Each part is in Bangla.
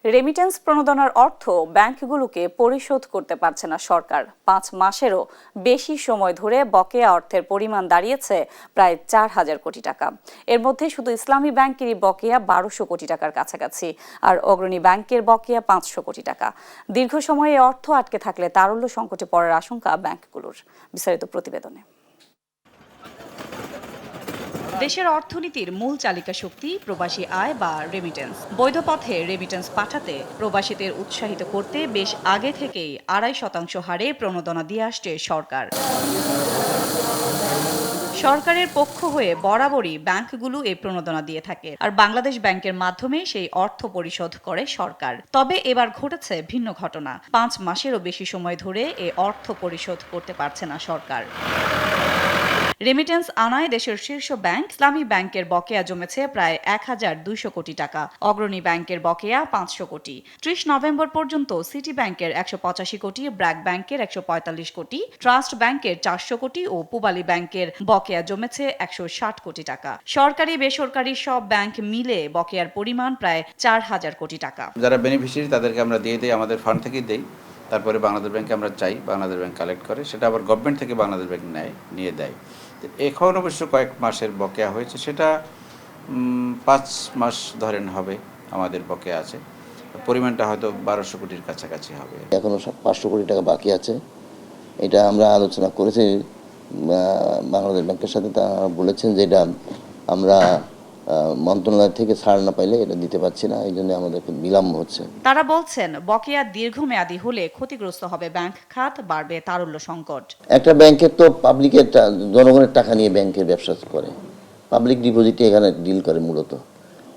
রেমিটেন্স প্রণোদনার অর্থ ব্যাংকগুলোকে পরিশোধ করতে পারছে না সরকার। 5 মাসেরও বেশি সময় ধরে বকেয়া অর্থের পরিমাণ দাঁড়িয়েছে প্রায় 4,000 কোটি টাকা। এর মধ্যে শুধু ইসলামী ব্যাংকেরই বকেয়া 1200 কোটি টাকার কাছাকাছি, আর অগ্রণী ব্যাংকের বকেয়া 500 কোটি টাকা। দীর্ঘ সময়ে অর্থ আটকে থাকলে তারল্য সংকটে পড়ার আশঙ্কা ব্যাংকগুলোর। বিস্তারিত প্রতিবেদনে। দেশের অর্থনীতির মূল চালিকা শক্তি প্রবাসী আয় বা রেমিটেন্স। বৈধ পথে রেমিটেন্স পাঠাতে প্রবাসীদের উৎসাহিত করতে বেশ আগে থেকেই 2.5% হারে প্রণোদনা দিয়ে আসছে সরকার। সরকারের পক্ষ হয়ে বরাবরই ব্যাংকগুলো এই প্রণোদনা দিয়ে থাকে, আর বাংলাদেশ ব্যাংকের মাধ্যমে সেই অর্থ পরিশোধ করে সরকার। তবে এবার ঘটেছে ভিন্ন ঘটনা। 5 মাসেরও বেশি সময় ধরে এই অর্থ পরিশোধ করতে পারছে না সরকার। রেমিটেন্স আনায় দেশের শীর্ষ ব্যাংক ইসলামী ব্যাংকের বকেয়া জমেছে প্রায় 1,200 কোটি টাকা, অগ্রণী ব্যাংকের বকেয়া 500 কোটি। 30 নভেম্বর পর্যন্ত সিটি ব্যাংকের 185 কোটি, ব্র্যাক ব্যাংকের 145 কোটি, ট্রাস্ট ব্যাংকের 400 কোটি ও পূবালী ব্যাংকের বকেয়া জমেছে 160 কোটি টাকা। সরকারি বেসরকারি সব ব্যাংক মিলে বকেয়ার পরিমাণ প্রায় 4,000 কোটি টাকা। যারা বেনিফিশিয়ারি তাদেরকে আমরা দিয়ে দিই, আমাদের ফান্ড থেকেই দেই। তারপরে বাংলাদেশ ব্যাংকে আমরা চাই, বাংলাদেশ ব্যাংক কালেক্ট করে, সেটা আবার গভর্নমেন্ট থেকে বাংলাদেশ ব্যাংক নিয়ে দেয়। এখন অবশ্য কয়েক মাসের বকেয়া হয়েছে, সেটা 5 মাস ধরেন হবে আমাদের বকেয়া আছে। পরিমাণটা হয়তো 1200 কোটির কাছাকাছি হবে। এখনো 500 কোটি টাকা বাকি আছে। এটা আমরা আলোচনা করেছি বাংলাদেশ ব্যাংকের সাথে। তারা বলেছেন যে এটা আমরা মন্ত্রণালয় থেকে ছাড় না পাইলে এটা দিতে পারছি না, এই জন্য আমাদের খুব বিলম্ব হচ্ছে। তারা বলছেন বকেয়া দীর্ঘমেয়াদী হলে ক্ষতিগ্রস্ত হবে ব্যাংক খাত, বাড়বে তারল্য সংকট। একটা ব্যাংকের তো পাবলিকের জনগণের টাকা নিয়ে ব্যাংকের ব্যবসা করে, পাবলিক ডিপোজিটে এখানে ডিল করে মূলত।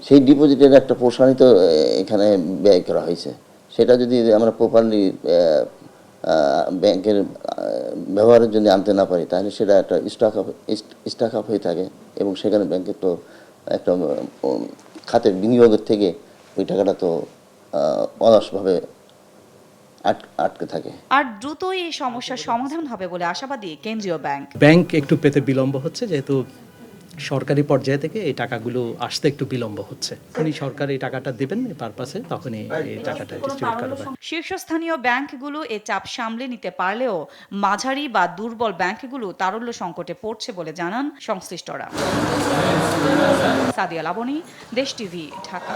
সেই ডিপোজিটের একটা পোর্শনই তো এখানে ব্যয় করা হয়েছে। সেটা যদি আমরা প্রপারলি ব্যাংকের ব্যবহারের জন্য আনতে না পারি, তাহলে সেটা একটা স্টক আপ হয়ে থাকে, এবং সেখানে ব্যাংকের তো একটা খাতের বিনিয়োগের থেকে ওই টাকাটা তো অলসভাবে আটকে থাকে। আর দ্রুতই এই সমস্যার সমাধান হবে বলে আশাবাদী কেন্দ্রীয় ব্যাংক। ব্যাংক একটু পেতে বিলম্ব হচ্ছে, যেহেতু সরকারি পর্যায় থেকে এই টাকাগুলো আসতে একটু বিলম্ব হচ্ছে। উনি সরকার এই টাকাটা দেবেন এই পারপাসে, তখনই এই টাকাটা ডিস্ট্রিবিউট করা হবে। শীর্ষস্থানীয় ব্যাংকগুলো এই চাপ সামলে নিতে পারলেও মাঝারি বা দুর্বল ব্যাংকগুলো তারল্য সংকটে পড়ছে বলে জানান সংশ্লিষ্টরা। সাদিয়া লাবনী, দেশ টিভি, ঢাকা।